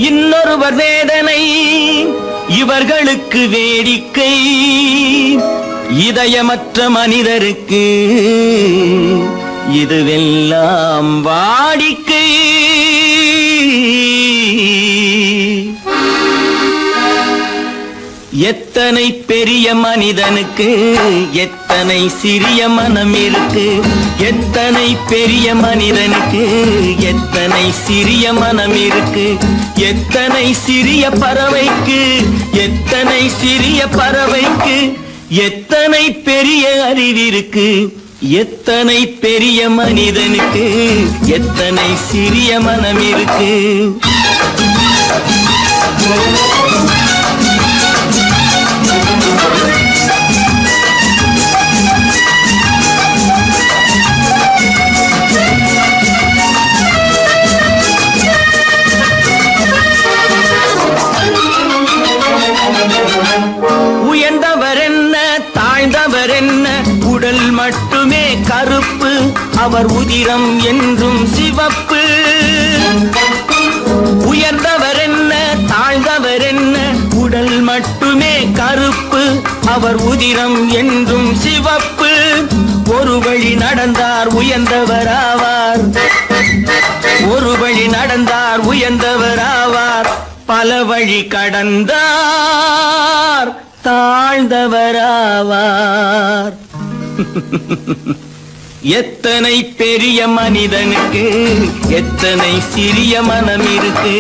இன்னொருவர் வேதனை இவர்களுக்கு வேடிக்கை, இதயமற்ற மனிதருக்கு இதுவெல்லாம் வாடிக்கை. எத்தனை பெரிய மனிதனுக்கு எத்தனை சிறிய மனம் இருக்கு, எத்தனை பெரிய மனிதனுக்கு எத்தனை சிறிய மனம் இருக்கு, எத்தனை சிறிய பறவைக்கு எத்தனை சிறிய பறவைக்கு எத்தனை பெரிய அறிவிருக்கு, எத்தனை பெரிய மனிதனுக்கு எத்தனை சிறிய மனம் இருக்கு. உயர்ந்தவர் என்ன தாழ்ந்தவர் என்ன, உடல் மட்டுமே கருப்பு, அவர் உதிரம் என்றும் சிவப்பு. உயர்ந்தவர் என்ன தாழ்ந்தவர் என்ன, உடல் மட்டுமே கருப்பு, அவர் உதிரம் என்றும் சிவப்பு. ஒரு வழி நடந்தார் உயர்ந்தவர் ஆவார், ஒரு வழி நடந்தார் உயர்ந்தவர் ஆவார், பல வழி கடந்தார் தாழ்ந்தவராவார். எத்தனை பெரிய மனிதனுக்கு எத்தனை சிறிய மனம் இருக்கு.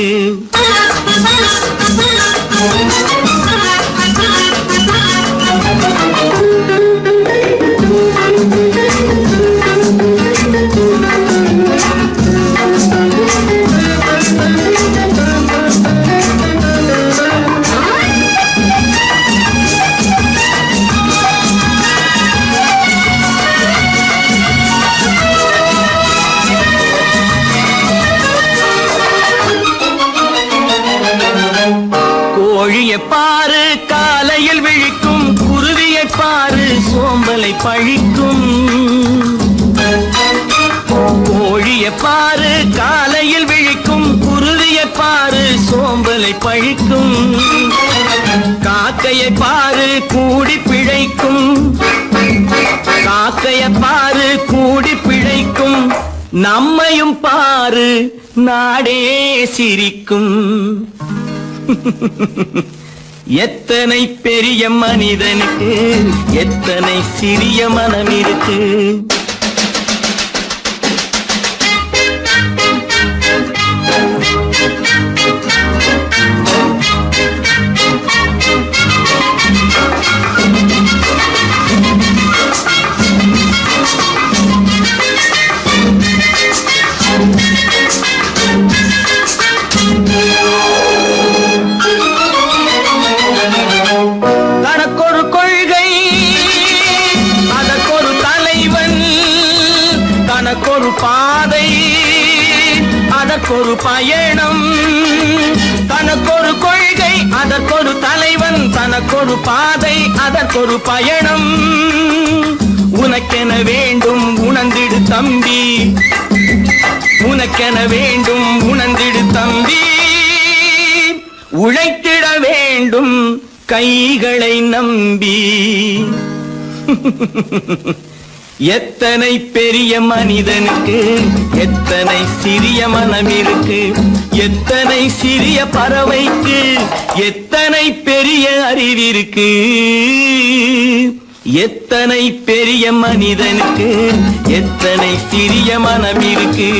கோழியை பாரு காலையில் விழிக்கும், குருவியை பாரு சோம்பலை பழிக்கும். கோழியை பாரு காலையில் விழிக்கும், குருவியை பாரு சோம்பலை பழிக்கும். காக்கையை பாரு கூடி பிழைக்கும், காக்கையை பாரு கூடி பிழைக்கும். நம்மையும் பாரு நாடே சிரிக்கும். எத்தனை பெரிய மனிதனுக்கு எத்தனை சிறிய மனம் இருக்கு. தனக்கொரு கொள்கை அதற்கொரு தலைவன், தனக்கொரு பாதை அதற்கொரு பயணம். தனக்கொரு கொள்கை அதற்கொரு தலைவன், தனக்கொரு பாதை அதற்கொரு பயணம். உனக்கென வேண்டும் உணர்ந்திடு தம்பி, உனக்கென வேண்டும் உணர்ந்திடு தம்பி. உழைத்திட வேண்டும் கைகளை நம்பி. எத்தனை பெரிய மனிதனுக்கு எத்தனை சிறிய மனம் இருக்கு, எத்தனை சிறிய பறவைக்கு எத்தனை பெரிய அறிவிருக்கு, எத்தனை பெரிய மனிதனுக்கு எத்தனை சிறிய மனம் இருக்கு.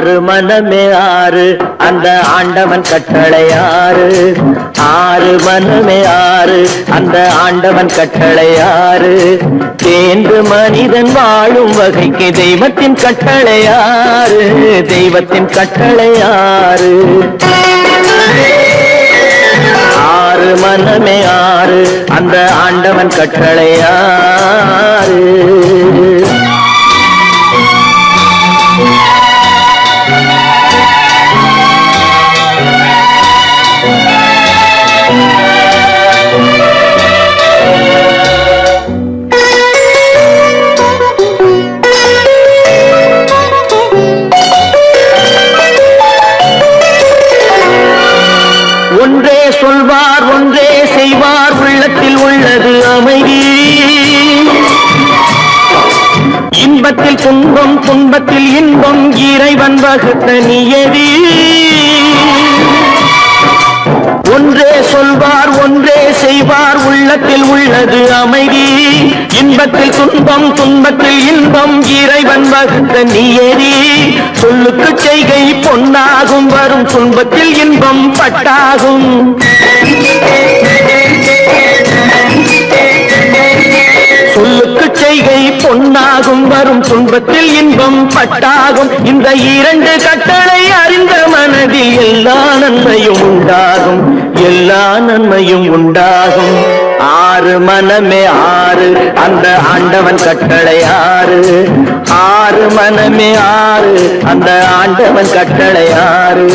ஆறு மனமே ஆறு அந்த ஆண்டவன் கட்டளை ஆறு, ஆறு மனமே ஆறு அந்த ஆண்டவன் கட்டளை ஆறு. தேர்ந்து மனிதன் வாழும் வகைக்கு தெய்வத்தின் கட்டளை ஆறு, தெய்வத்தின் கட்டளை ஆறு. ஆறு மனமே ஆறு அந்த ஆண்டவன் கட்டளை ஆறு. இன்பத்தில் துன்பம் துன்பத்தில் இன்பம் இறைவன் வகுத்த நியதி ஒன்றே சொல்வார் ஒன்றே செய்வார் உள்ளத்தில் உள்ளது அமைதி இன்பத்தில் துன்பம் துன்பத்தில் இன்பம் இறைவன் வகுத்த நியதி சொல்லுக்கு செய்கை பொன்னாகும் வரும் துன்பத்தில் இன்பம் பட்டாகும் சொல்லுக்கு செய்கை பொன்னாகும் வரும் துன்பத்தில் இன்பம் பட்டாகும் இந்த இரண்டு கட்டளை அறிந்த மனதில் எல்லா நன்மையும் உண்டாகும் எல்லா நன்மையும் உண்டாகும் ஆறு மனமே ஆறு அந்த ஆண்டவன் கட்டளை ஆறு ஆறு மனமே ஆறு அந்த ஆண்டவன் கட்டளை ஆறு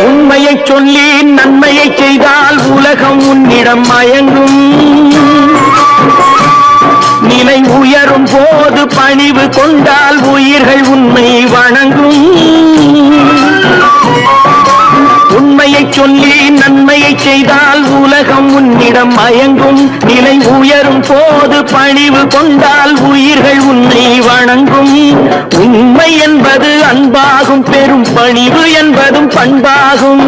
உண்மையை சொல்லி நன்மையை செய்தால் உலகம் உன்னிடம் மயங்கும் நிலை உயரும் போது பணிவு கொண்டால் உயிர்கள் உன்னை வணங்கும் உண்மையை சொல்லி நன்மையை செய்தால் உலகம் உன்னிடம் மயங்கும் நிலை உயரும் போது பணிவு கொண்டால் உயிர்கள் உன்னை வணங்கும் உண்மை என்பது அன்பாகும் பெரும் பணிவு என்பதும் பண்பாகும்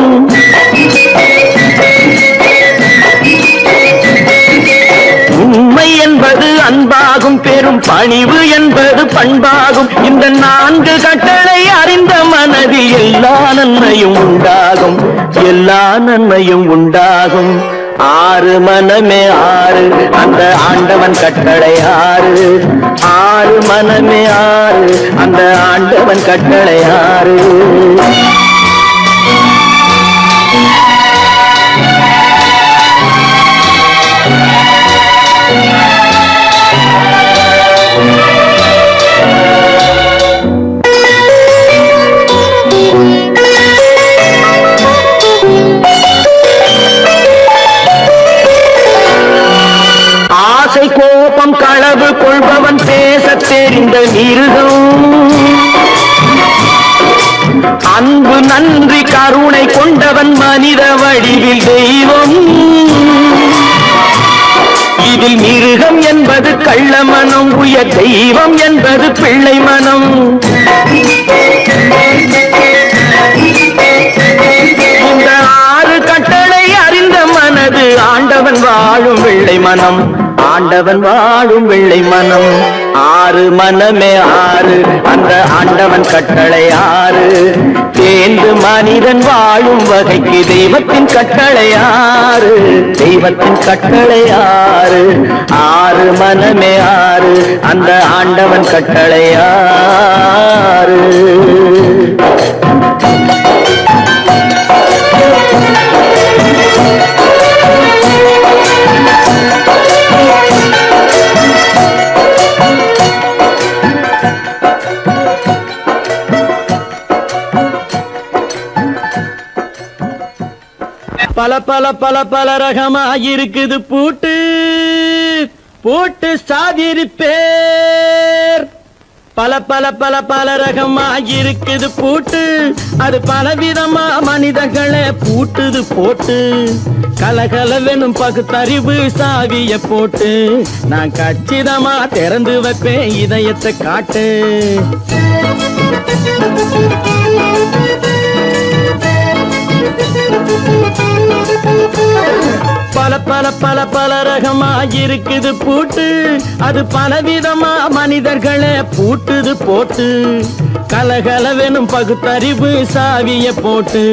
உண்மை என்பது அன்பாகும் பெரும் பணிவு என்பது பண்பாகும் இந்த நான்கு கட்டளை அறிந்த மனதில் எல்லா நன்மையும் உண்டாகும் எல்லா நன்மையும் உண்டாகும் ஆறு மனமே ஆறு அந்த ஆண்டவன் கட்டளை ஆறு ஆறு மனமே ஆறு அந்த ஆண்டவன் கட்டளை ஆறு கோபம் களவு கொள்பவன் பேச தெரிந்த மிருகம் அன்பு நன்றி கருணை கொண்டவன் மனித வடிவில் தெய்வம் இதில் மிருகம் என்பது கள்ள மனம் உயர் தெய்வம் என்பது பிள்ளை மனம் இந்த ஆறு கட்டளை அறிந்த மனது ஆண்டவன் வாழும் வெள்ளை மனம் ஆண்டவன் வாழும் வெள்ளை மனம் ஆறு மனமே ஆறு அந்த ஆண்டவன் கட்டளை ஆறு தேர்ந்து மனிதன் வாழும் வகைக்கு தெய்வத்தின் கட்டளை ஆறு தெய்வத்தின் கட்டளை ஆறு ஆறு மனமே ஆறு அந்த ஆண்டவன் கட்டளை ஆறு பல பல பல பல ரகமா இருக்குது பூட்டு பூட்டு சாதிரி பேர் பல பல பல பல ரகமா இருக்குது பூட்டு அது பலவிதமா மனிதர்களை பூட்டுது போட்டு கலகலவெனும் பகுத்தறிவு சாவிய போட்டு நான் கச்சிதமா திறந்து வைப்பேன் இதயத்தை காட்டு பல பல பல பல ரகமா இருக்குது பூட்டு அது பலவிதமா மனிதர்களை பூட்டுது போட்டு கலகலவெனும் பகுத்தறிவு சாவிய போட்டு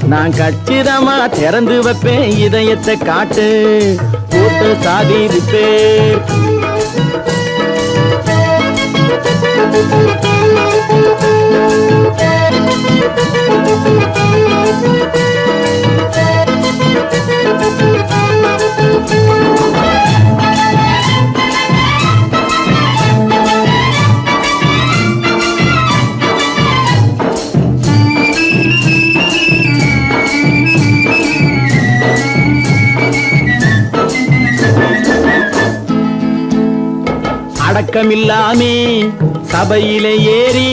நான் கச்சிதமா திறந்து வைப்பேன் இதயத்தை காட்டு பூட்டு சாதிரி பேர் அடக்கமில்லாமே சபையிலே ஏறி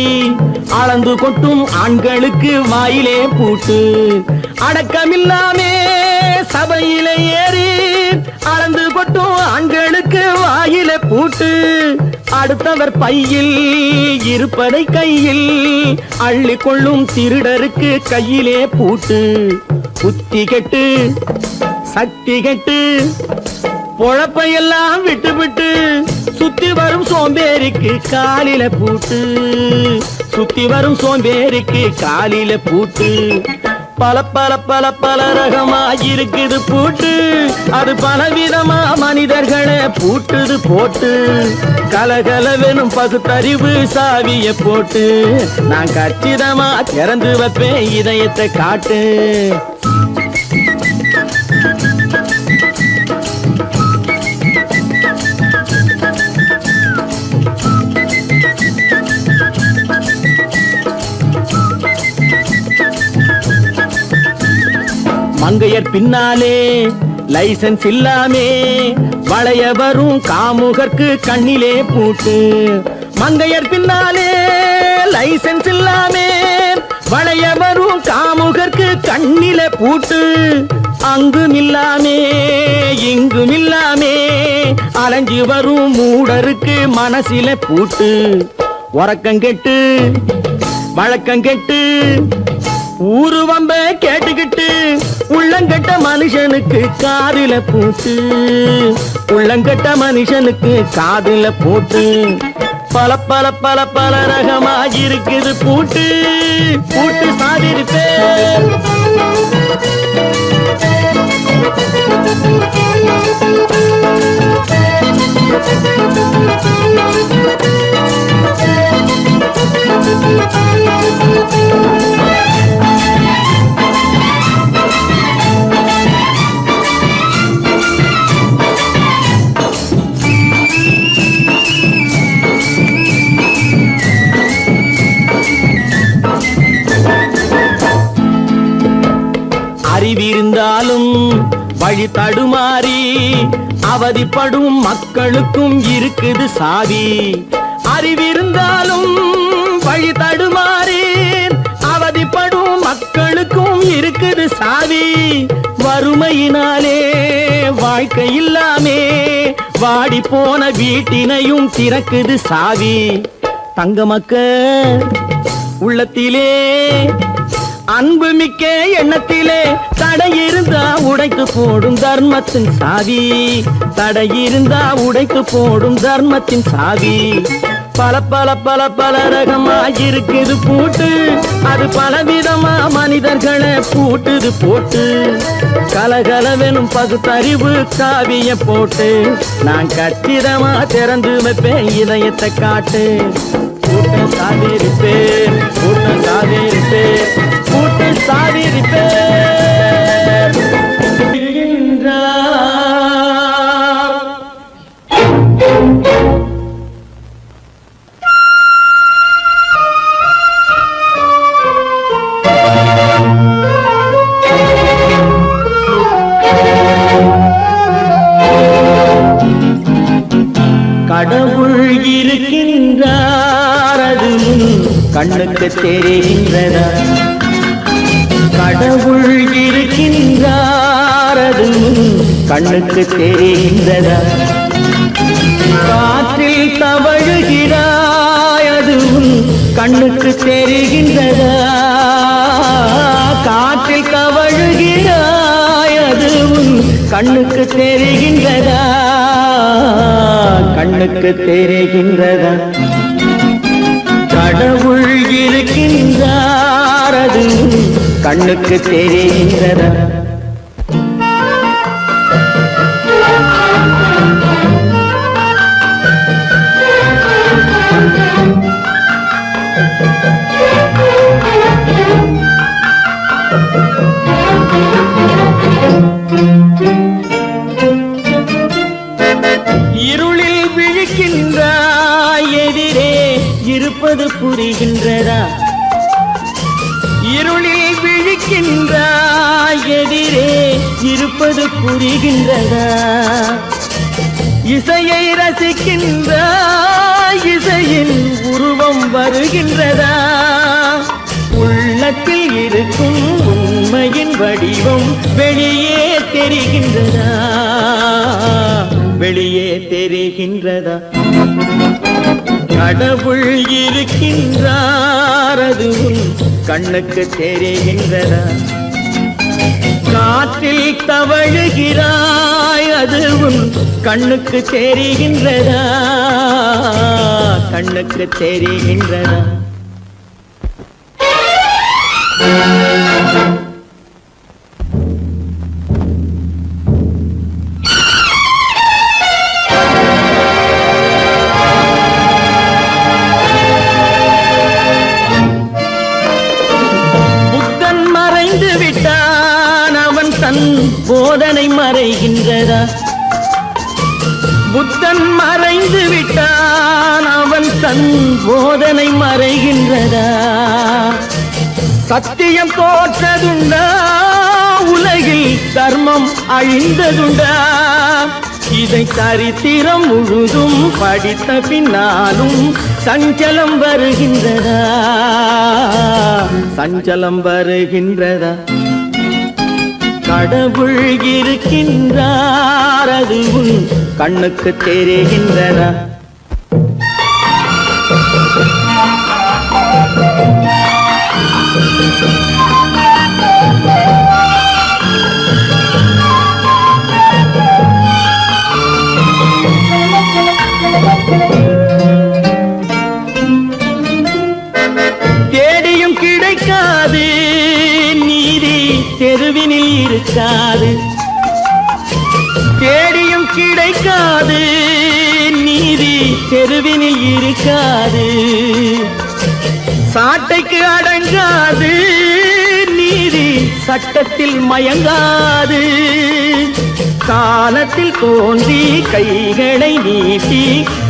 அளந்து கொட்டும் ஆண்களுக்கு வாயிலே பூட்டு. அடக்கமில்லாமே சபையிலே ஏறி அளந்து கொட்டும் ஆண்களுக்கு வாயிலே பூட்டு. அடுத்தவர் பையில் இருப்பதை கையில் அள்ளி கொள்ளும் திருடருக்கு கையிலே பூட்டு. புத்தி கெட்டு சக்தி கெட்டு பொழப்பையெல்லாம் விட்டு விட்டு சுத்தி வரும் சோம்பேறிக்கு காலில பூட்டு. சுத்தி வரும் சோம்பேறிக்கு காலில பூட்டு. பல பல பல பல ரகமாயிருக்குது பூட்டு. அது பலவிதமா மனிதர்களை பூட்டுது போட்டு. கலகலவெனும் பகுத்தறிவு சாவிய போட்டு நான் கச்சிதமா திறந்து வைப்பேன் இதயத்தை காட்டு. மங்கையர் பின்னாலே லைசன்ஸ் இல்லாமே வளைய வரும் காமுகர்க்கு கண்ணிலே பூட்டு. மங்கையர் பின்னாலே லைசன்ஸ் இல்லாமே வளைய வரும் காமுகர்க்கு கண்ணிலே பூட்டு. அங்கும் இல்லாமே இங்கும் இல்லாமே அலைஞ்சு வரும் மூடருக்கு மனசில பூட்டு. உறக்கங்கெட்டு வழக்கங்கெட்டு ஊரு வம்ப கேட்டுக்கிட்டு உள்ளங்கட்ட மனுஷனுக்கு காதில பூட்டு. உள்ளங்கட்ட மனுஷனுக்கு காதில பூட்டு. பல பல பல பல ரகமாயிருக்குது பூட்டு. பூட்டு சாதிருப்பேன். அறிவிருந்தாலும் வழி தடுமாறி அவதிப்படும் மக்களுக்கும் இருக்குது சாவி. அறிவிருந்தாலும் வழி தடுமாறி அவதிப்படும் மக்களுக்கும் இருக்குது சாவி. வறுமையினாலே வாழ்க்கை இல்லாமே வாடி போன வீட்டினையும் திறக்குது சாவி. தங்க மக்க உள்ளத்திலே அன்பு மிக்க எண்ணத்திலே தடையிருந்தா உடைத்து போடும் தர்மத்தின் சாவி. தடையிருந்தா உடைத்து போடும் தர்மத்தின் சாவி. பல பல பல பல ரகமாயிருக்குது பூட்டு. அது பலவிதமா மனிதர்களை பூட்டுது போட்டு. கலகலவெனும் பகுத்தறிவு காவிய போட்டு நான் கச்சிதமா திறந்து வைப்பேன் இதயத்தை காட்டு. கூட்டம் சாதிருப்பேன் கூட்டம் சாதிருப்பேன் கூட்டு சாதிருப்பேன். கடவுள் இருக்கின்றார் அது கண்ணுக்கு தெரிகின்றதா. கடவுள் இருக்கின்றார் அது கண்ணுக்கு தெரிகின்றதா. காற்றில் தவழுகிறாய் அது கண்ணுக்கு தெரிகின்றதா. காற்றில் தவழுகிறாய் அது கண்ணுக்கு தெரிகின்றதா. கண்ணுக்கு தெரிகின்றதா. கடவுள் இருக்கின்றார் அது கண்ணுக்கு தெரிகின்றதா. இருளில் விழிக்கின்றாய் எதிரே இருப்பது புரிகின்றதா. இருளில் விழிக்கின்றாய் எதிரே இருப்பது புரிகின்றதா. இசையை ரசிக்கின்ற இசையின் உருவம் வருகின்றதா உள்ளத்தில் இருக்கும் உண்மையின் வடிவம் வெளியே தெரிகின்றதா வெளியே தெரிகின்றதா கடவுள் இருக்கின்றார் அது உன் கண்ணுக்கு தெரிகின்றதா காற்றில் தவழுகிறாய் அது உன் கண்ணுக்கு தெரிகின்றதா கண்ணுக்கு தெரிகின்றதா போதனை மறைகின்றதா புத்தன் மறைந்து விட்டான் அவன் தன் போதனை மறைகின்றதா சத்தியம் தோற்றதுண்டா உலகில் தர்மம் அழிந்ததுண்டா இதை சரித்திரம் முழுதும் படித்த பின்னாலும் சஞ்சலம் வருகின்றதா சஞ்சலம் வருகின்றதா கடவுள் இருக்கின்றார் அது உன் கண்ணுக்கு தெரிகின்றதா தேடியும் கிடைக்காது நீதி தெருவினில் இருக்காது தேடியும் கிடைக்காது நீதி தெருவினில் இருக்காது சாட்டைக்கு அடங்காது நீதி சட்டத்தில் மயங்காது காலத்தில் தோன்றி கைகளை நீட்டி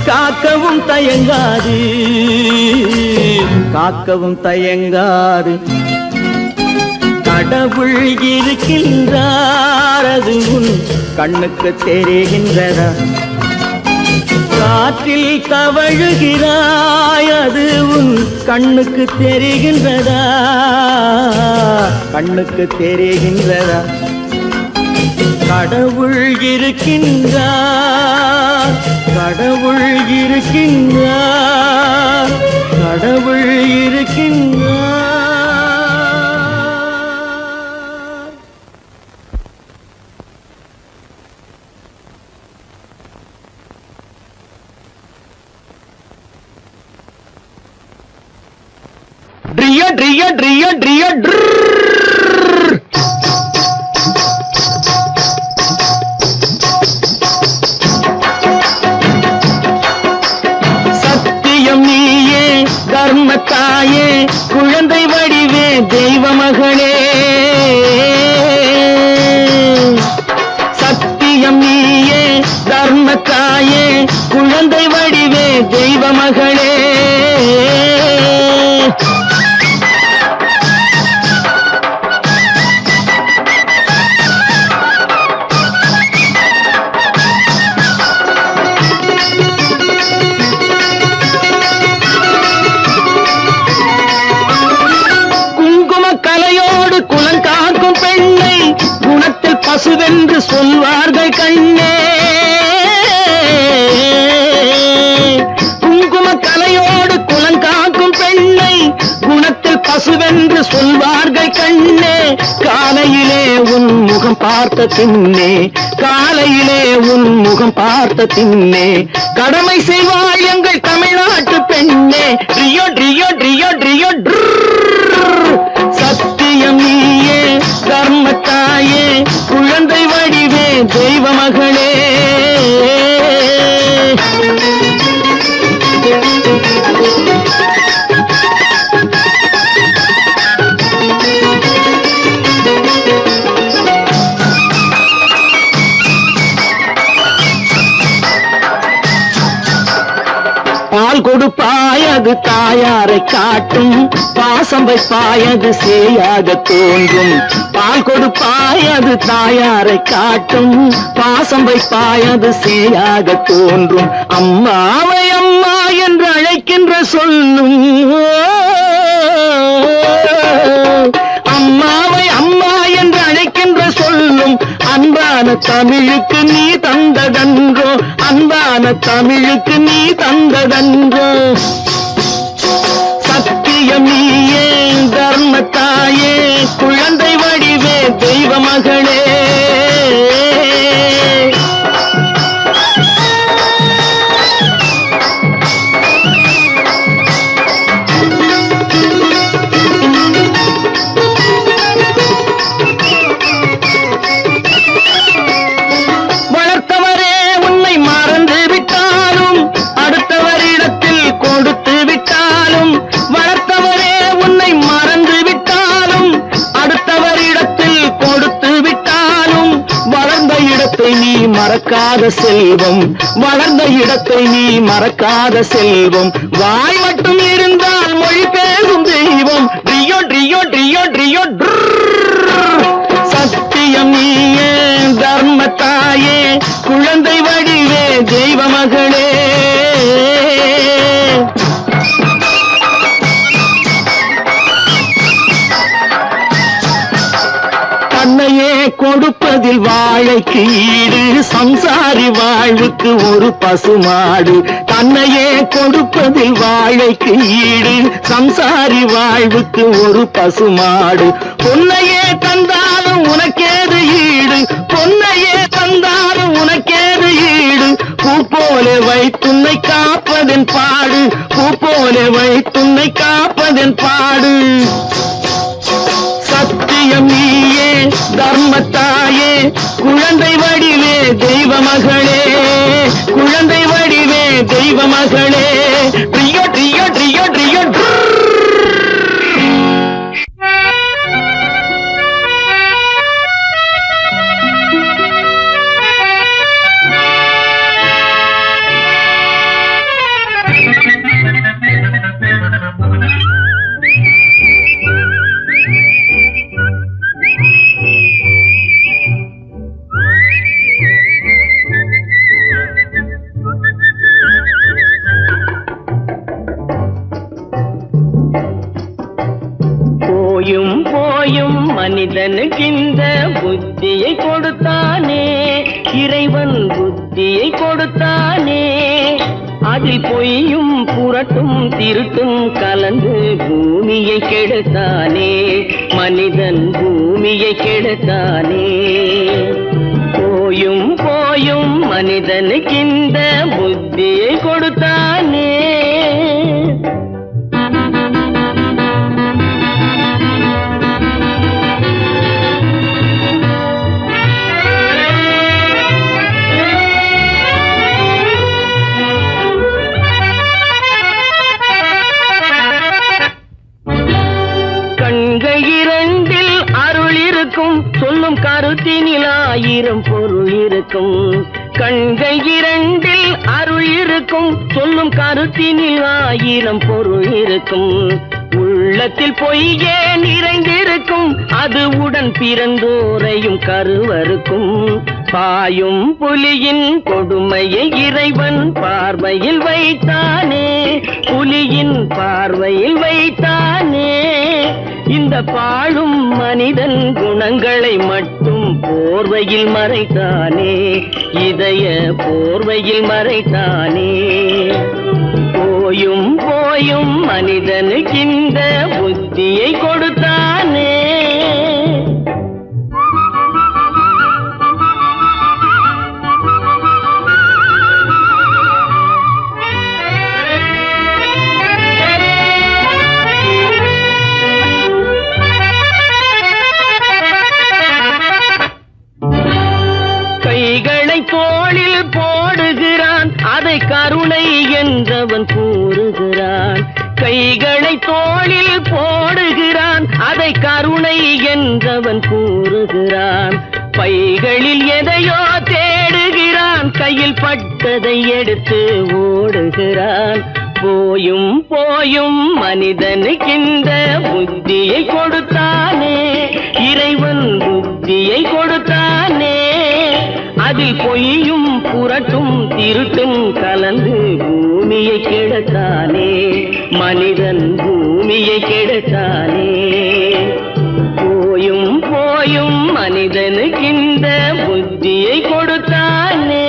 காக்கவும் தயங்காது காக்கவும் தயங்காது கடவுள் இருக்கின்றார் அது உன் கண்ணுக்கு தெரிகின்றதா காற்றில் தவழுகிறாய் அது உன் கண்ணுக்கு தெரிகின்றதா கண்ணுக்கு தெரிகின்றதா கடவுள் இருக்கின்றார் கடவுள் இருக்கின்றார் கடவுள் இருக்கின்றார் Dria, dria, dria, dria, drrrr. சத்தியம் நீயே தர்மத்தாயே குழந்தை வடிவே தெய்வ மகளே சத்தியம் நீயே தர்மத்தாயே குழந்தை வடிவே தெய்வ மகளே பசுவென்று சொல்வார்கள் கண்ணே குங்கும கலையோடு குலங்காக்கும் பெண்ணை குணத்தில் பசுவென்று சொல்வார்கள் கண்ணே காலையிலே உன் முகம் பார்த்த பின்னே காலையிலே உன் முகம் பார்த்த பின்னே கடமை செய்வாள் எங்கள் தமிழ்நாட்டு பெண்ணே ட்ரியோ ட்ரியோ ட்ரியோ ட்ரியோ சத்தியம் நீயே தர்மத்தாயே குழந்தை வடிவே தெய்வ மகளே பால் கொடுப்பாய் அது தாயாரை காட்டும் பாசம் வைப்பாய் அது சேயாக தோன்றும் பால் கொடுப்பாய் அது தாயாரை காட்டும், பாசம் வைப்பாய் அது சேயாக தோன்றும். அம்மாவை அம்மா என்று அழைக்கின்ற சொல்லும், அம்மாவை அம்மா என்று அழைக்கின்ற சொல்லும் அன்பான தமிழுக்கு நீ தந்ததன்றோ, அன்பான தமிழுக்கு நீ தந்ததன்றோ. சத்தியம் நீயே தர்மத்தாயே குழந்தை வடிவே தெய்வ மகளே. வளர்த்தவரே உன்னை மறந்து விட்டாலும் அடுத்தவரிடத்தில் கொடுத்து விட்டாலும், வளர்த்தவரே உன்னை மறந்து விட்டாலும் அடுத்தவரிடத்தில் கொடுத்து விட்டாலும், வளர்ந்த இடத்தை நீ மறக்காத செல்வம், வளர்ந்த இடத்தை நீ மறக்காத செல்வம். வாய் மட்டும் இருந்தால் மொழி பேசும் தெய்வம். ட்ரியோ ட்ரியோ ட்ரியோ ட்ரியோ சத்தியம் நீயே தர்மத்தாயே குழந்தை வடிவே தெய்வ மகளே. தன்னையே கொடுப்பதில் வாழைக்கு ஈடு, சம்சாரி வாழ்வுக்கு ஒரு பசுமாடு. தன்னையே கொடுப்பதில் வாழைக்கு ஈடு, சம்சாரி வாழ்வுக்கு ஒரு பசுமாடு. பொன்னையே தந்தாலும் உனக்கேது ஈடு, பொன்னையே தந்தாலும் உனக்கேது ஈடு. பூ போல வைத்துன்னை காப்பதன் பாடு, பூ போல வைத்துன்னை காப்பதன் பாடு. சத்தியம் நீயே தர்மத்தாயே குழந்தை வடிவே தெய்வ மகளே, குழந்தை வடிவே தெய்வ மகளே. ட்ரியோ ட்ரியோ ட்ரியோ ட்ரியோ போயும் போயும் மனிதனுக்கு இந்த புத்தியை கொடுத்தானே, இறைவன் புத்தியை கொடுத்தானே. அதில் பொய்யும் புரட்டும் திருட்டும் கலந்து பூமியை கெடுத்தானே, மனிதன் பூமியை கெடுத்தானே. போயும் போயும் மனிதனுக்கு இந்த புத்தியை கொடுத்தானே. கண்கள் இரண்டில் அருள் இருக்கும், சொல்லும் கருத்தினில் ஆயிரம் பொருள் இருக்கும். கண்கள் இரண்டில் அருள் இருக்கும், சொல்லும் கருத்தினில் ஆயிரம் பொருள் இருக்கும். உள்ளத்தில் பொய்யே நிறைந்திருக்கும், அது உடன் பிறந்தோரையும் கருவருக்கும். பாயும் புலியின் கொடுமையை இறைவன் பார்வையில் வைத்தானே, புலியின் பார்வையில் வைத்தானே. இந்த பாழும் மனிதன் குணங்களை மட்டும் போர்வையில் மறைத்தானே, இதய போர்வையில் மறைத்தானே. போயும் போயும் மனிதனுக்கு இந்த புத்தியை கொடுத்தானே. கைகளை தோளில் போடுகிறான், அதை கருணை என்றவன் கூறுகிறான். கைகளை தோளில் போடுகிறான், அதை கருணை என்றவன் கூறுகிறான். பைகளில் எதையோ தேடுகிறான், கையில் பட்டதை எடுத்து ஓடுகிறான். போயும் போயும் மனிதனுக்கின்ற புத்தியை கொடுத்தானே, இறைவன் புத்தியை கொடுத்தானே. அதில் பொய்யும் புரட்டும் திருட்டும் கலந்து பூமியை கெடுத்தானே, மனிதன் பூமியை கெடுத்தானே. போயும் போயும் மனிதனுக்கின்ற புத்தியை கொடுத்தானே.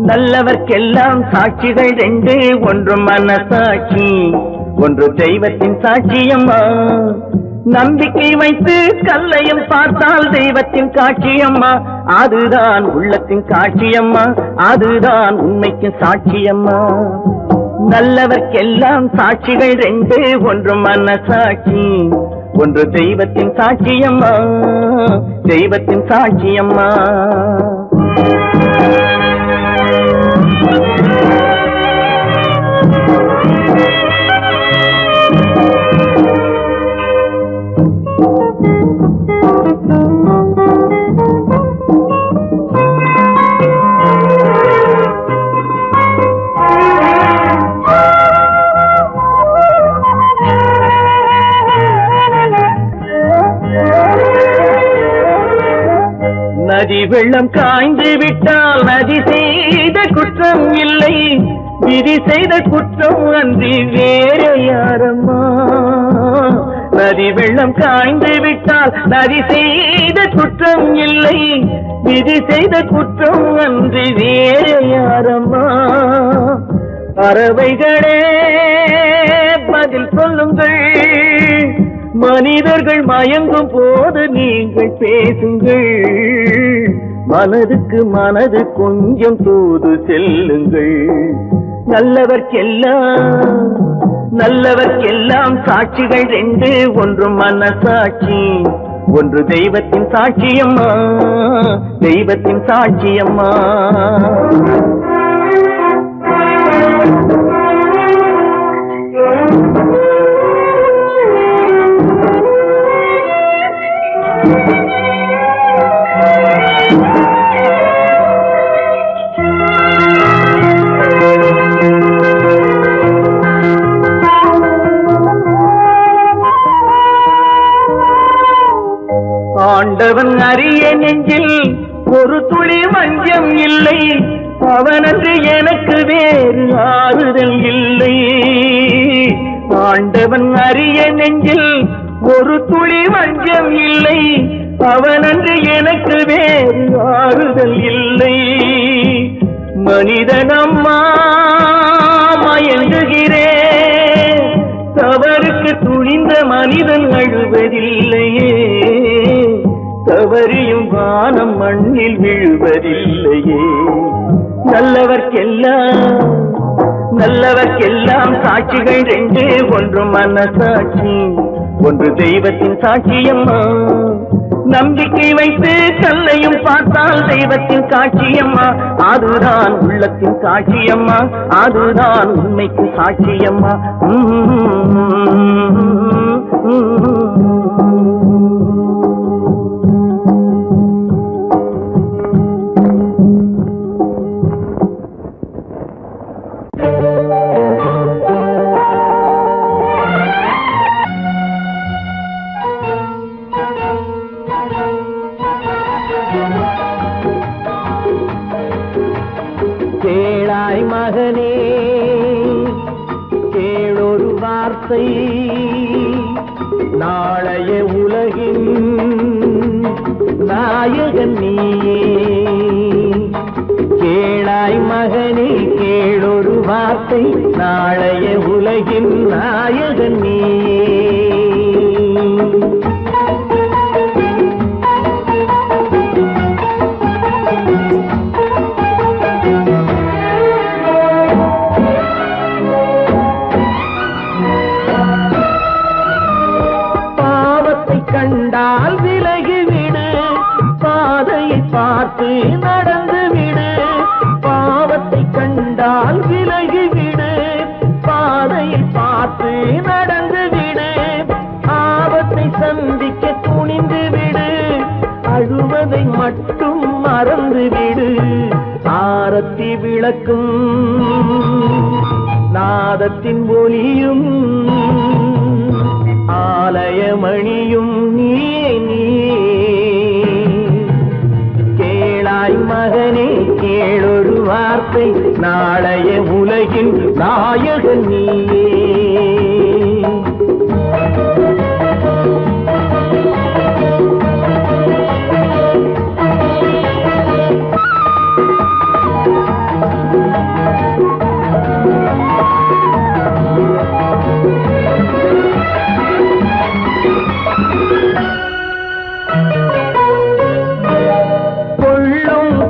நல்லவர்க்கெல்லாம் சாட்சிகள் ரெண்டு, ஒன்று மனசாட்சி, ஒன்று தெய்வத்தின் சாட்சியம்மா. நம்பிக்கை வைத்து கல்லையும் பார்த்தால் தெய்வத்தின் காட்சியம்மா, அதுதான் உள்ளத்தின் காட்சியம்மா, அதுதான் உண்மைக்கு சாட்சியம்மா. நல்லவர்க்கெல்லாம் சாட்சிகள் ரெண்டு, ஒன்று மனசாட்சி, ஒன்று தெய்வத்தின் சாட்சியம்மா, தெய்வத்தின் சாட்சியம்மா. நதி வெள்ளம் காய்ந்து விட்டால் நதி செய்த குற்றம் இல்லை, விதி செய்த குற்றம் அன்றி வேற யாரம்மா. நதி வெள்ளம் காய்ந்து விட்டால் நதி செய்த குற்றம் இல்லை, விதி செய்த குற்றம் அன்றி வேற யாரம்மா. பறவைகளே பதில் சொல்லுங்கள், மனிதர்கள் மயங்கும் போது நீங்கள் பேசுங்கள், மனதுக்கு மனது கொஞ்சம் தூது செல்லுங்கள். நல்லவர்க்கெல்லாம் சாட்சிகள் ரெண்டு, ஒன்று மனசாட்சி, ஒன்று தெய்வத்தின் சாட்சியம்மா, தெய்வத்தின் சாட்சியம்மா. ஆண்டவன் அறிய நெஞ்சில் ஒரு துளி வஞ்சம் இல்லை, அவனன்று எனக்கு வேறு ஆறுதல் இல்லை. ஆண்டவன் அறிய நெஞ்சில் ஒரு துளி வஞ்சம் இல்லை, அவனன்று எனக்கு வேறு ஆறுதல் இல்லை. மனிதனம்மா மயங்குகிறேன், தவறுக்கு துணிந்த மனிதன் அழுவதில்லையே, தவறியும் வானம் மண்ணில் விழுவதில்லையே. நல்லவர்க்கெல்லாம் சாட்சிகள் ரெண்டு, ஒன்று மனசாட்சி, ஒன்று தெய்வத்தின் சாட்சியம்மா. நம்பிக்கை வைத்து கல்லையும் பார்த்தால் தெய்வத்தின் காட்சியம்மா, அதுதான் உள்ளத்தின் காட்சியம்மா, அதுதான் உண்மைக்கு சாட்சியம்மா. கேளாய் மகனே கேளொரு வார்த்தை, நாளைய உலகின் நாயகன் நீயே. கேளாய் மகனே கேளொரு வார்த்தை, நாளைய உலகின் நாயகன் நீயே. கண்டால் விலகிவிடு, பாதையை பார்த்து நடந்து விடு. பாவத்தை கண்டால் விலகிவிடு, பாதையை பார்த்து நடந்து விடு. ஆபத்தை சந்திக்க துணிந்து விடு, அழுவதை மட்டும் மறந்து விடு. ஆரத்தி விளக்கும் நாதத்தின் ஒலியும் ஆலயமணியும் நீயே நீயே. கேளாய் மகனே கேளொரு வார்த்தை, நாளைய உலகின் நாயகன் நீயே.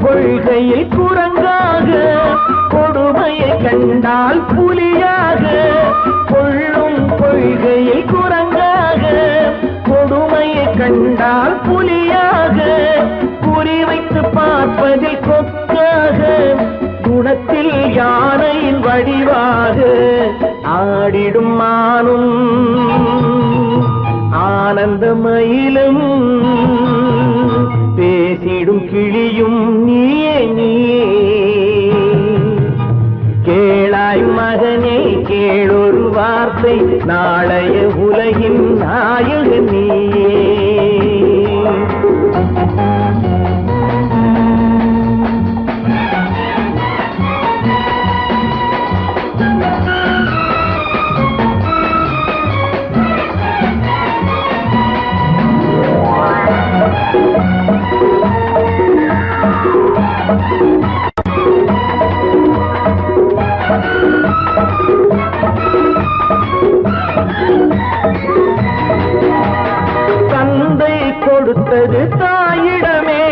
கொள்கையில் குரங்காக, கொடுமையை கண்டால் புலியாக. கொள்ளும் கொள்கையில் குரங்காக, கொடுமையை கண்டால் புலியாக. குறிவைத்து பார்ப்பதில் கொக்காக, குணத்தில் யானையின் வடிவாக. ஆடிடும் மானும் ஆனந்த மயிலும், பேசிடும் கிளியும் நீயே நீயே. கேளாய் மகனே கேளொரு வார்த்தை, நாளைய உலகின் நாயகன் நீயே. தந்தை கொடுத்தது தாயிடமே,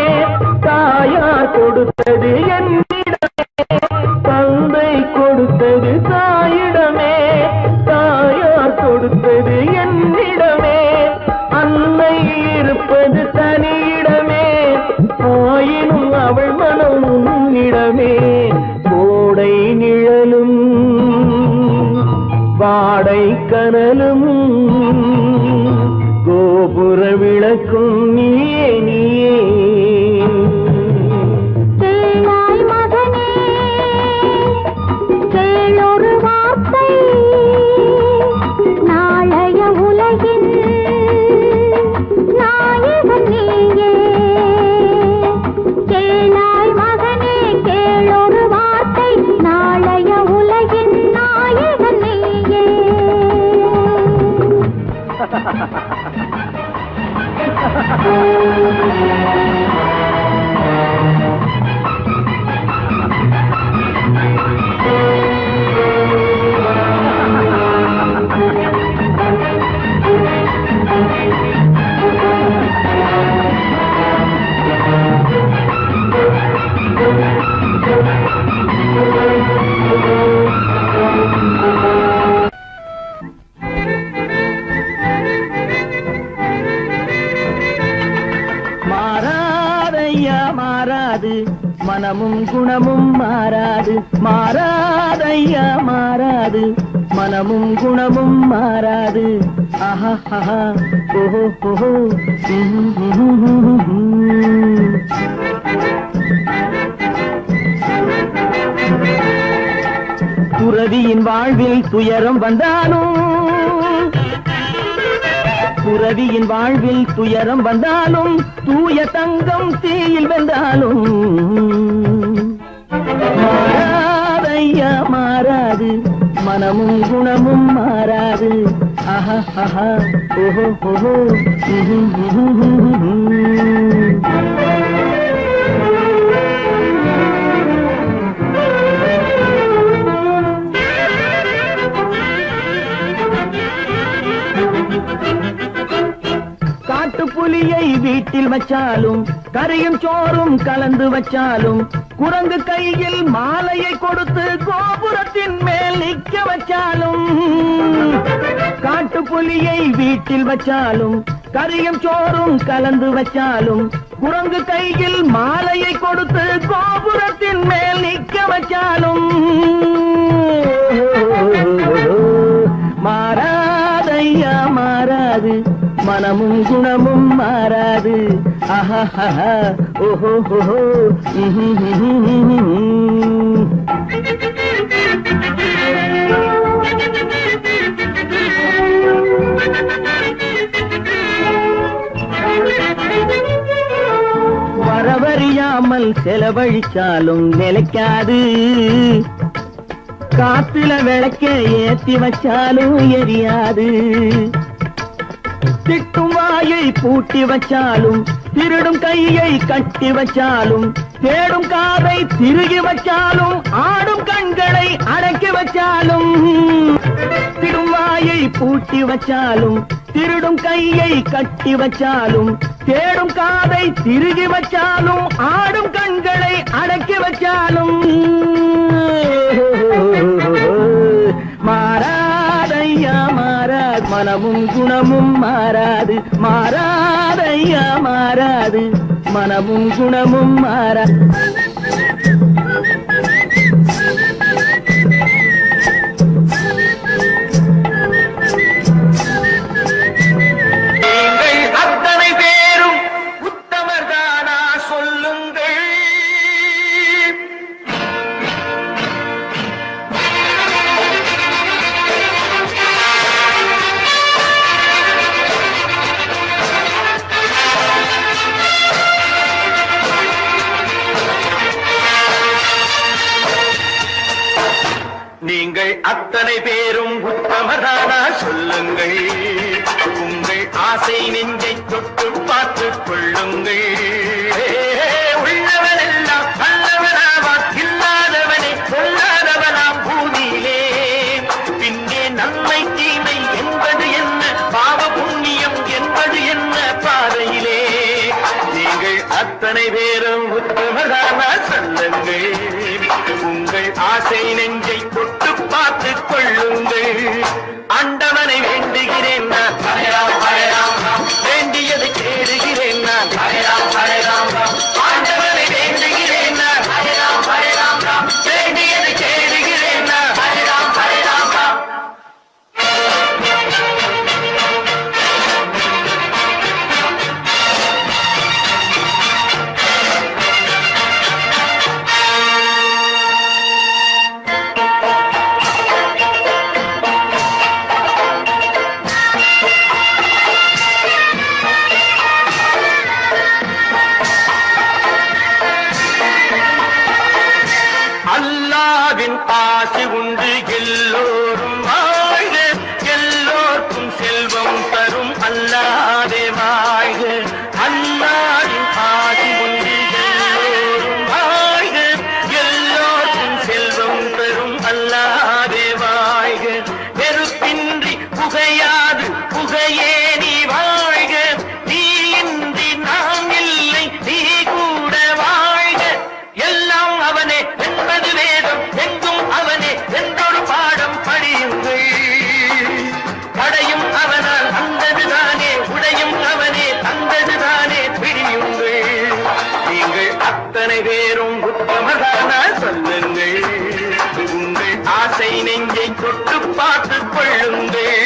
தாயார் கொடுத்தது என்னிடமே. தந்தை கொடுத்தது தாயிடமே, தாயார் கொடுத்தது என்னிடமே. அன்னை இருப்பது தனியிடமே, ஆயினும் அவள் மனம் உன்னிடமே. கோடை நிழலும் வாடை கனலும், கோபுர விளக்கும் நீயே நீயே. கேளாய் மகனே கேளொரு வார்த்தை, நாளைய உலகின் நாயகன் நீயே. கேளாய் மகனே கேளொரு வார்த்தை, நாளைய உலகின் நாயகன் நீயே. மாறாது, மனமும் குணமும் மாறாது. மாறாதையா மாறாது, மனமும் குணமும் மாறாது. ஆஹா ஆஹா ஓஹோ ஓஹோ. துறவியின் வாழ்வில் துயரம் வந்தாலும், துறவியின் வாழ்வில் துயரம் வந்தாலும், தூய தங்கம் தீயில் வென்றாலும் மாறாதையா மாறாது, மனமும் குணமும் மாறாது. ஆஹா ஆஹா ஓஹோ ஓஹோ காட்டுப்புலியை வீட்டில் வச்சாலும் கறியும் சோறும் கலந்து வச்சாலும் குரங்கு கையில் மாலையை கொடுத்து கோபுரத்தின் மேல் நிற்க வச்சாலும் காட்டுப்புலியை வீட்டில் வச்சாலும் கறியும் சோறும் கலந்து வச்சாலும் குரங்கு கையில் மாலையை கொடுத்து கோபுரத்தின் மேல் நிற்க வச்சாலும் மாறாதையா மாறாது மனமும் குணமும் மாறாது ஆஹா ஓஹோ ஓஹோ வரவறியாமல் செலவழிச்சாலும் நிலைக்காது காத்துல விளக்க ஏத்தி வச்சாலும் எரியாது திட்டும் வாயை பூட்டி வச்சாலும் திருடும் கையை கட்டி வச்சாலும் தேடும் காதை திருகி வச்சாலும் ஆடும் கண்களை அடக்கி வச்சாலும் திடும் வாயை பூட்டி வச்சாலும் திருடும் கையை கட்டி வச்சாலும் தேடும் காதை திருகி வச்சாலும் ஆடும் கண்களை அடக்கி வச்சாலும் மாறாதையா மாறாது மனமும் குணமும் மாறாது மாறாதையா மாறாது மனமும் குணமும் மாறாது நீங்கள் அத்தனை பேரும் உத்தமரானா சொல்லுங்கள் உங்கள் ஆசை நெஞ்சை தொட்டு பார்த்துக் கொள்ளுங்கள் உள்ளவனெல்லாம் நல்லவனாவான் இல்லாதவனை சொல்லாதவனாம் பூமியிலே பின்னே நன்மை தீமை என்பது என்ன பாவ புண்ணியம் என்பது என்ன பாதையிலே நீங்கள் அத்தனை பேரும் உத்தமரானா சொல்லுங்கள் உங்கள் ஆசை நெஞ்சை தொட்டு பார்த்துக் கொள்ளுங்கள் ஆண்டவனை வேண்டுகிறேன் நான் வேண்டியதை தேடுகிறேன் நான் ஆண்டவனை வேண்டுகிறேன் நான் வேண்டியதை தேடுகிறேன் நான் அல்லாவின் ஆசி உண்டு எல்லோரும் வாழ்க எல்லோருக்கும் செல்வம் தரும் அல்லாதே வாழ்க அல்லாவின் ஆசி உண்டு எல்லோரும் வாழ்க எல்லோருக்கும் செல்வம் தரும் அல்லாதே வாழ்க நெருப்பின்றி புகையாது புகையே நீ வாழ்க நீ இன்றி நாம் இல்லை நீ கூட வாழ்க எல்லாம் அவனே என்பது வேதம் எங்கும் அவனே என்றொரு பாடம் படியுங்கள் படையும் அவனால் வந்ததுதானே உடையும் அவனே தந்ததுதானே பிடியுங்கள் நீங்கள் அத்தனை பேரும் உத்தமரானா சொல்லுங்கள் உங்கள் ஆசை நெஞ்சை தொட்டு பார்த்துக் கொள்ளுங்கள்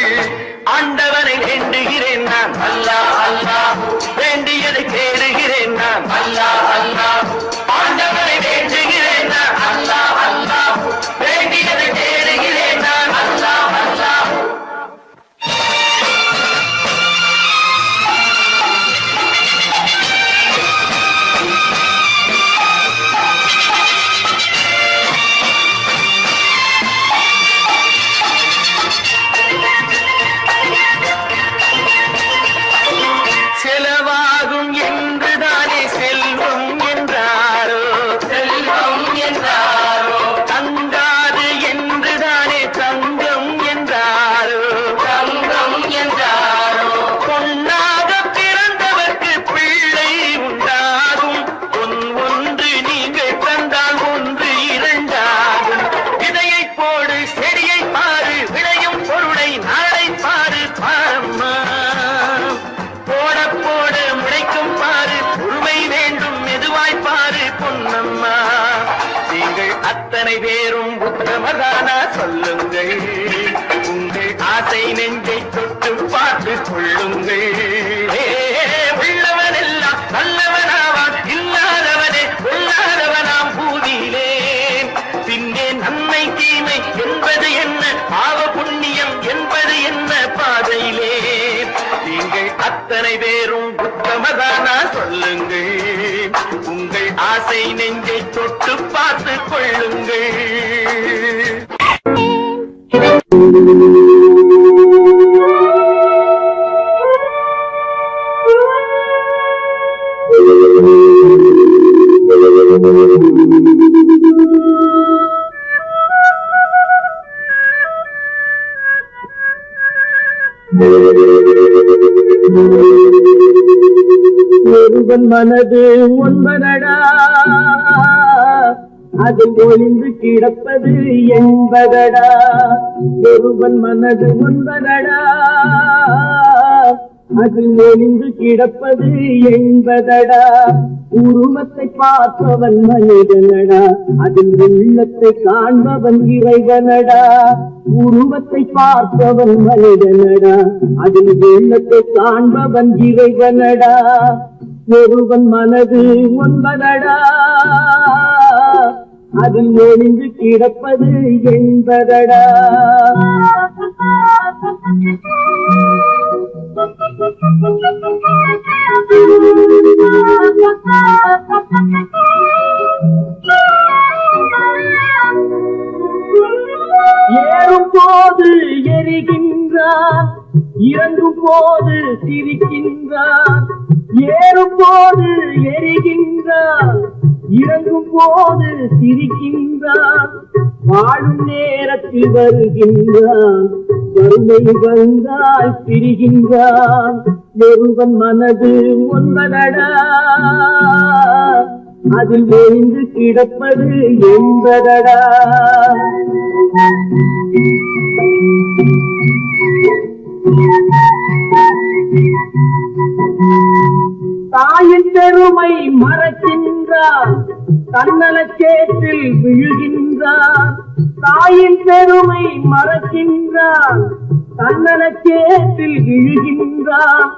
ஆண்டவனை வேண்டுகிறேன் நான் அல்லாஹ் அல்லாஹ் வேண்டியதை தேடுகிறேன் நான் அல்லாஹ் அல்லாஹ் ஆண்டவனை வேண்டுகிறேன் நான் அல்லாஹ் அல்லாஹ் வேண்டியதை தேடுகிறேன் நான் அல்லாஹ் அல்லாஹ் நன்மை என்பது என்ன, பாவ புண்ணியம் என்பது என்ன பாதையிலே நீங்கள் அத்தனை பேரும் உத்தமதானா சொல்லுங்கள். உங்கள் ஆசை நெஞ்சை தொட்டு பார்த்து கொள்ளுங்கள். ஒருவன் மனது ஒன்பதடா, அதில் ஒளிந்து கிடப்பது என்பதடா. ஒருவன் மனது ஒன்பதடா, அதில் ஒளிந்து கிடப்பது என்பதடா. உருவத்தை பார்ப்பவன் மனிதனடா, அதில் உள்ளத்தை காண்பவன் இறைவனடா. உருவத்தை பார்ப்பவன் மனிதனடா, அதில் உள்ளத்தை காண்பவன் இறைவனடா. ஒருவன் மனது ஒன்பதடா, அதில் ஒளிந்து கிடப்பது என்பதடா. ஏறும் போது எரிகின்றான், இறங்கும் போது சிரிக்கின்றான். ஏறும் போது எரிகின்றான், இறங்கும் போது சிரிக்கின்றான். வாழும் நேரத்தில் வருகின்றான், வறுமை வந்தால் பிரிகின்றான். ஒருவன் மனது ஒன்பதடா, அதில் ஒளிந்து கிடப்பது என்பதடா. தாயின் பெருமை மறக்கின்றான், தன்னலச்சேற்றில் விழுகின்றான். தாயின் பெருமை மறக்கின்றான், தன்னலச்சேற்றில் விழுகின்றான்.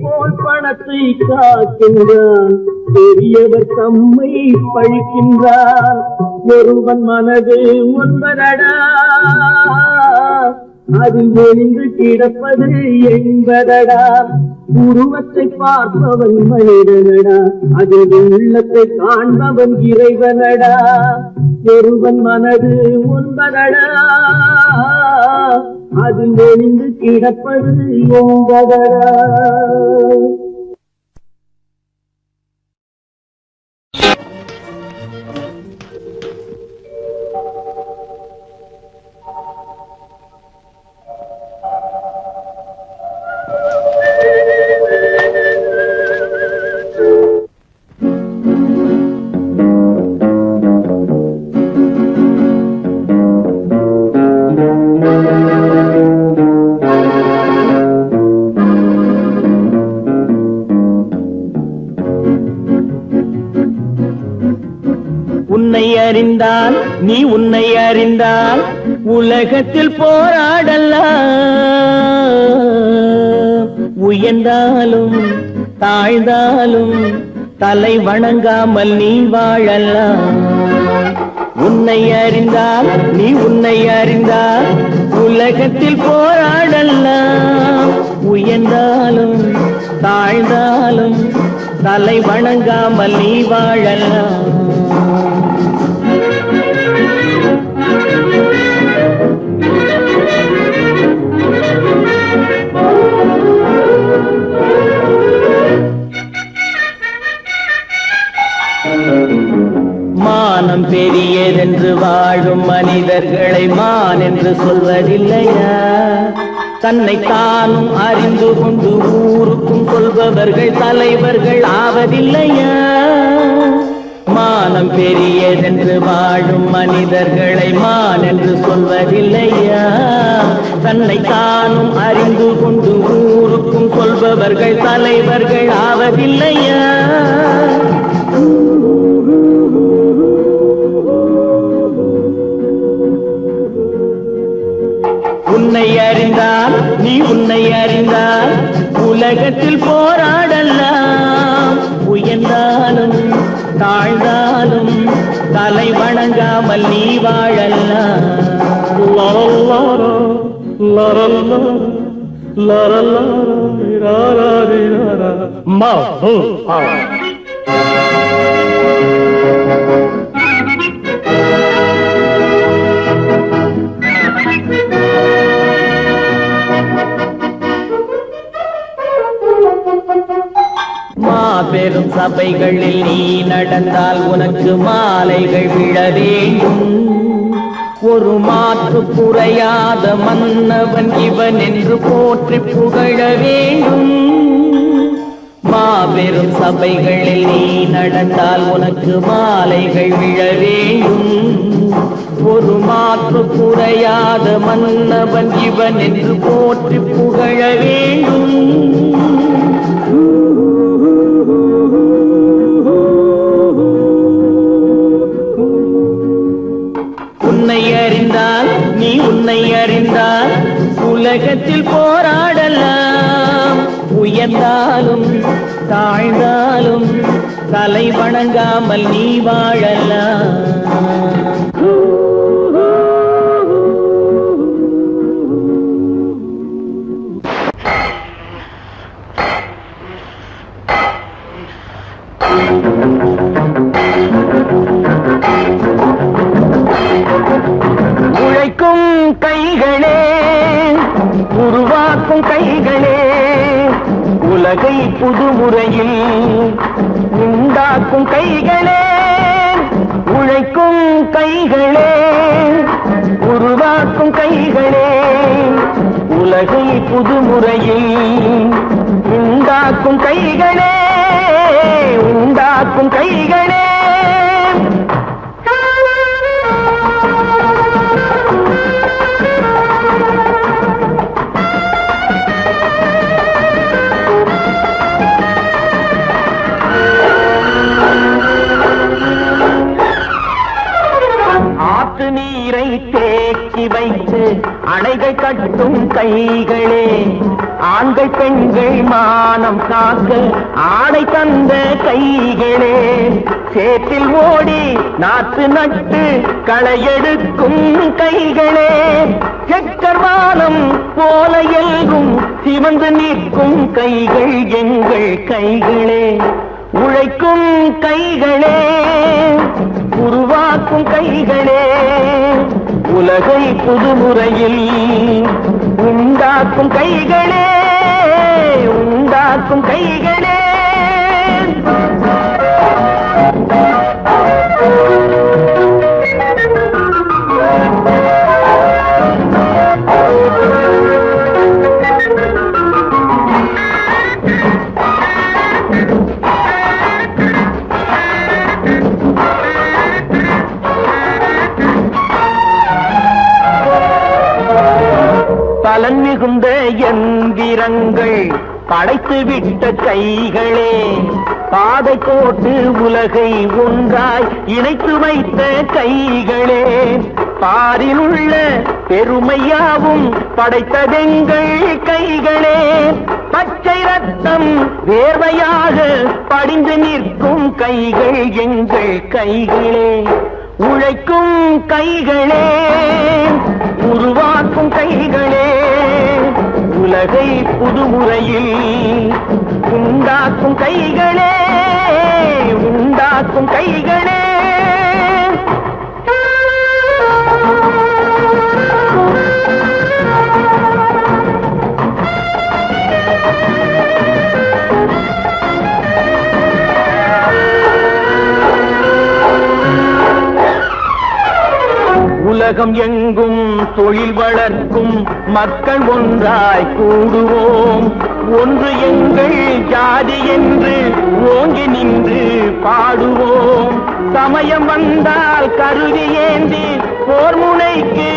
போல் பணத்தை காக்கின்றான், பெரியவர் தம்மை பழிக்கின்றான். ஒருவன் மனது ஒன்பதடா, அதில் ஒளிந்து கிடப்பது என்பதடா. உருவத்தை பார்ப்பவன் மனிதனடா, அதில் உள்ளத்தை காண்பவன் இறைவனடா. ஒருவன் மனது ஒன்பதடா, அதில் ஒளிந்து கிடப்பது என்பதடா. உன்னை அறிந்தால் நீ உன்னை அறிந்தால் உலகத்தில் போராடலாம். உயர்ந்தாலும் தாழ்ந்தாலும் தலை வணங்காமல் நீ வாழலாம். உன்னை அறிந்தால் நீ உன்னை அறிந்தால் உலகத்தில் போராடலாம். உயர்ந்தாலும் தாழ்ந்தாலும் தலை வணங்காமல் நீ வாழலாம். மானம் பெரியதென்று வாழும் மனிதர்களை மான் என்று சொல்வதில்லையா? தன்னை தானும் அறிந்து கொண்டு ஊருக்கும் சொல்பவர்கள் தலைவர்கள் ஆவதில்லையா? மானம் பெரியதென்று வாழும் மனிதர்களை மான் என்று சொல்வதில்லையா? தன்னை தானும் அறிந்து கொண்டு ஊருக்கும் சொல்பவர்கள் தலைவர்கள் ஆவதில்லையா? உன்னை அறிந்தால் நீ உன்னை அறிந்தால் உலகத்தில் போராடலாம். உயர்ந்தாலும் தாழ்ந்தாலும் தலை வணங்காமல் நீ வாழலாம். மா ஹூ ஆ. மாபெரும் சபைகளில் நீ நடந்தால் உனக்கு மாலைகள் விழ வேண்டும். ஒரு மாற்று குறையாத மன்னவன் இவன் என்று போற்றி புகழ வேண்டும். மாபெரும் சபைகளில் நீ நடந்தால் உனக்கு மாலைகள் விழ வேண்டும். ஒரு மாற்று குறையாத மன்னவன் இவன் என்று போற்றி புகழ வேண்டும். உன்னை அறிந்தால் நீ உன்னை அறிந்தால் உலகத்தில் போராடலாம். உயர்ந்தாலும் தாழ்ந்தாலும் தலை வணங்காமல் நீ வாழலாம். உழைக்கும் கைகளே, உருவாக்கும் கைகளே, உலகை புதுமுறையில் உண்டாக்கும் கைகளே. உழைக்கும் கைகளே, உருவாக்கும் கைகளே, உலகை புதுமுறையில் உண்டாக்கும் கைகளே, உண்டாக்கும் கைகளே. ஆற்று நீரை தேக்கி வைத்து அணைகள் கட்டும் கைகளே, ஆண்கள் பெண்கள் மானம் காக்க ஆணை தந்த கைகளே. சேற்றில் ஓடி நாற்று நட்டு களையெடுக்கும் கைகளே, செக்கர்வானம் போல எல்கும் சிவந்து நிற்கும் கைகள் எங்கள் கைகளே. உழைக்கும் கைகளே, உருவாக்கும் கைகளே, உலகை புதுமுறையில் உண்டாக்கும் கைகளே, உண்டாக்கும் கைகளே. பலன் மிகுந்த எந்திரங்கள் படைத்து விட்ட கைகளே, பாதை போட்டு உலகை ஒன்றாய் இணைத்து வைத்த கைகளே. பாரில் உள்ள பெருமையாவும் படைத்ததெங்கள் கைகளே. பச்சை ரத்தம் வேர்வையாக படிந்து நிற்கும் கைகள் எங்கள் கைகளே. உழைக்கும் கைகளே, உருவாக்கும் கைகளே, உலகை புதுமுறையில் உண்டாக்கும் கைகளே, உண்டாக்கும் கைகளே. உலகம் எங்கும் தொழில் வளர்க்கும் மக்கள் ஒன்றாய் கூடுவோம். ஒன்று எங்கள் ஜாதி என்று ஓங்கி நின்று பாடுவோம். சமயம் வந்தால் கருவி ஏந்தி போர் முனைக்கு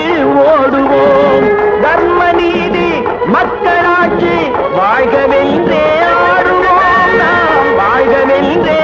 ஓடுவோம். தர்ம நீதி மக்களாட்சி வாழ்கவென்றே ஆடுவோம். நாம் வாழ்கவென்றே